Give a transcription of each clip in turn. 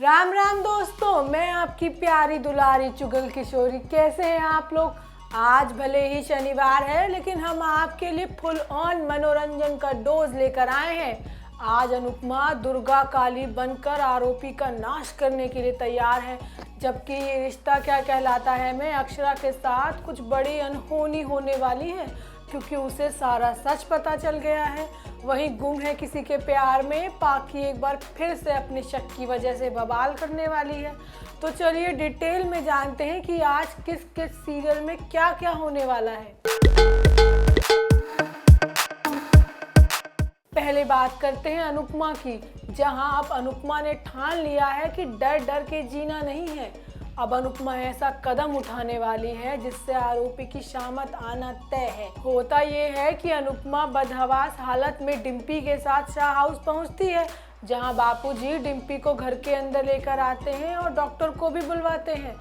राम राम दोस्तों, मैं आपकी प्यारी दुलारी चुगल किशोरी। कैसे हैं आप लोग? आज भले ही शनिवार है, लेकिन हम आपके लिए फुल ऑन मनोरंजन का डोज लेकर आए हैं। आज अनुपमा दुर्गा काली बनकर आरोपी का नाश करने के लिए तैयार है, जबकि ये रिश्ता क्या कहलाता है में अक्षरा के साथ कुछ बड़ी अनहोनी होने वाली है, क्योंकि उसे सारा सच पता चल गया है। वहीं गुम है किसी के प्यार में पाकी एक बार फिर से अपने शक की वजह से बवाल करने वाली है। तो चलिए डिटेल में जानते हैं कि आज किस किस सीरियल में क्या क्या होने वाला है। पहले बात करते हैं अनुपमा की, जहां अब अनुपमा ने ठान लिया है कि डर डर के जीना नहीं है। अब अनुपमा ऐसा कदम उठाने वाली है जिससे आरोपी की शामत आना तय है। होता ये है कि अनुपमा बदहवास हालत में डिम्पी के साथ शाह हाउस पहुंचती है, जहां बापूजी डिम्पी को घर के अंदर लेकर आते हैं और डॉक्टर को भी बुलवाते हैं।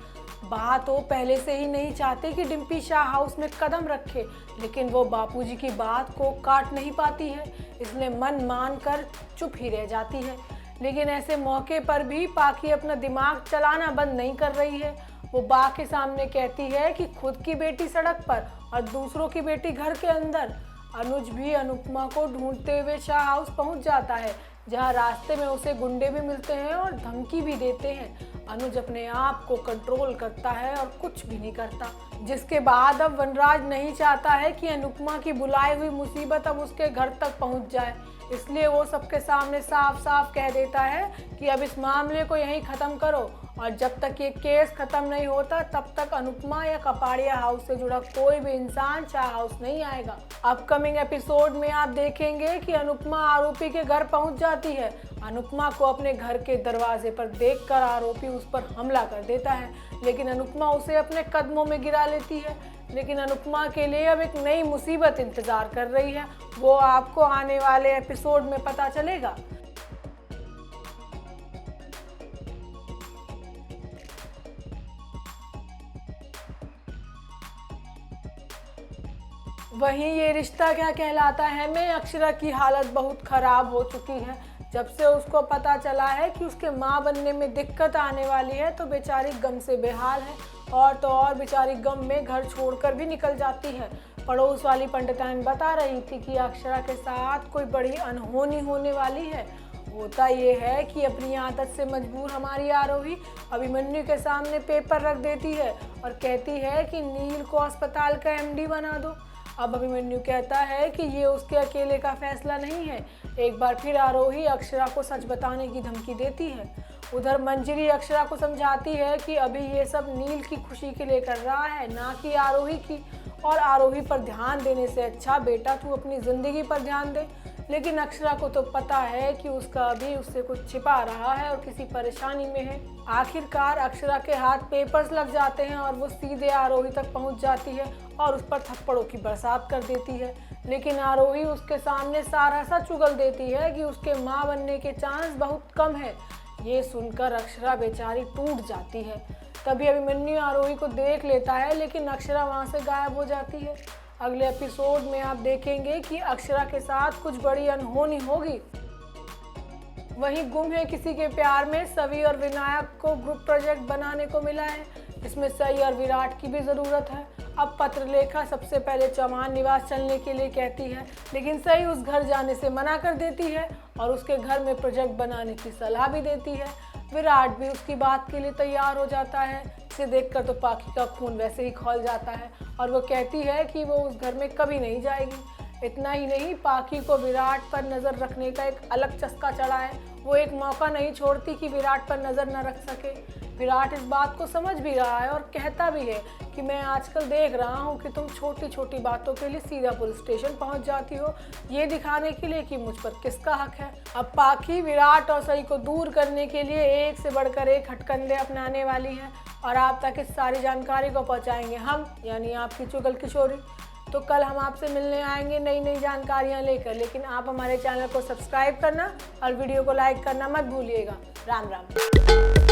बात वो पहले से ही नहीं चाहते कि डिम्पी शाह हाउस में कदम रखे, लेकिन वो बापूजी की बात को काट नहीं पाती है, इसलिए मन मान कर चुप ही रह जाती है। लेकिन ऐसे मौके पर भी पाकी अपना दिमाग चलाना बंद नहीं कर रही है। वो बा के सामने कहती है कि खुद की बेटी सड़क पर और दूसरों की बेटी घर के अंदर। अनुज भी अनुपमा को ढूंढते हुए शाह हाउस पहुंच जाता है, जहां रास्ते में उसे गुंडे भी मिलते हैं और धमकी भी देते हैं। अनुज अपने आप को कंट्रोल करता है और कुछ भी नहीं करता, जिसके बाद अब वनराज नहीं चाहता है कि अनुपमा की बुलाई हुई मुसीबत अब उसके घर तक पहुंच जाए, इसलिए वो सबके सामने साफ साफ कह देता है कि अब इस मामले को यहीं ख़त्म करो, और जब तक ये केस ख़त्म नहीं होता तब तक अनुपमा या कपाड़िया हाउस से जुड़ा कोई भी इंसान शाह हाउस नहीं आएगा। अपकमिंग एपिसोड में आप देखेंगे कि अनुपमा आरोपी के घर पहुंच जाती है। अनुपमा को अपने घर के दरवाजे पर देखकर आरोपी उस पर हमला कर देता है, लेकिन अनुपमा उसे अपने कदमों में गिरा लेती है। लेकिन अनुपमा के लिए अब एक नई मुसीबत इंतजार कर रही है, वो आपको आने वाले एपिसोड में पता चलेगा। वहीं ये रिश्ता क्या कहलाता है में अक्षरा की हालत बहुत ख़राब हो चुकी है। जब से उसको पता चला है कि उसके माँ बनने में दिक्कत आने वाली है, तो बेचारी गम से बेहाल है, और तो और बेचारी गम में घर छोड़कर भी निकल जाती है। पड़ोस वाली पंडिताइन बता रही थी कि अक्षरा के साथ कोई बड़ी अनहोनी होने वाली है। होता ये है कि अपनी आदत से मजबूर हमारी आरोही अभिमन्यु के सामने पेपर रख देती है और कहती है कि नील को अस्पताल का एमडी बना दो। अब अभिमन्यु कहता है कि ये उसके अकेले का फैसला नहीं है। एक बार फिर आरोही अक्षरा को सच बताने की धमकी देती है। उधर मंजरी अक्षरा को समझाती है कि अभी ये सब नील की खुशी के लिए कर रहा है, ना कि आरोही की, और आरोही पर ध्यान देने से अच्छा बेटा तू अपनी ज़िंदगी पर ध्यान दे। लेकिन अक्षरा को तो पता है कि उसका अभी उससे कुछ छिपा रहा है और किसी परेशानी में है। आखिरकार अक्षरा के हाथ पेपर्स लग जाते हैं और वो सीधे आरोही तक पहुंच जाती है और उस पर थप्पड़ों की बरसात कर देती है। लेकिन आरोही उसके सामने सारा सा चुगल देती है कि उसके माँ बनने के चांस बहुत कम है। ये सुनकर अक्षरा बेचारी टूट जाती है। तभी अभिमन्यु आरोही को देख लेता है, लेकिन अक्षरा वहाँ से गायब हो जाती है। अगले एपिसोड में आप देखेंगे कि अक्षरा के साथ कुछ बड़ी अनहोनी होगी। वहीं गुम है किसी के प्यार में सवी और विनायक को ग्रुप प्रोजेक्ट बनाने को मिला है। इसमें सई और विराट की भी ज़रूरत है। अब पत्रलेखा सबसे पहले चौहान निवास चलने के लिए कहती है, लेकिन सई उस घर जाने से मना कर देती है और उसके घर में प्रोजेक्ट बनाने की सलाह भी देती है। विराट भी उसकी बात के लिए तैयार हो जाता है। इसे देखकर तो पाकी का खून वैसे ही खौल जाता है और वो कहती है कि वो उस घर में कभी नहीं जाएगी। इतना ही नहीं, पाकी को विराट पर नज़र रखने का एक अलग चस्का चढ़ा है। वो एक मौका नहीं छोड़ती कि विराट पर नज़र न रख सके। विराट इस बात को समझ भी रहा है और कहता भी है कि मैं आजकल देख रहा हूँ कि तुम छोटी छोटी बातों के लिए सीधा पुलिस स्टेशन पहुँच जाती हो, ये दिखाने के लिए कि मुझ पर किसका हक है। अब पाकी विराट और सई को दूर करने के लिए एक से बढ़कर एक हथकंडे अपनाने वाली है और आप तक इस सारी जानकारी को पहुँचाएंगे हम, यानी आपकी चुगल किशोरी। तो कल हम आपसे मिलने आएंगे नई नई जानकारियाँ लेकर, लेकिन आप हमारे चैनल को सब्सक्राइब करना और वीडियो को लाइक करना मत भूलिएगा। राम राम।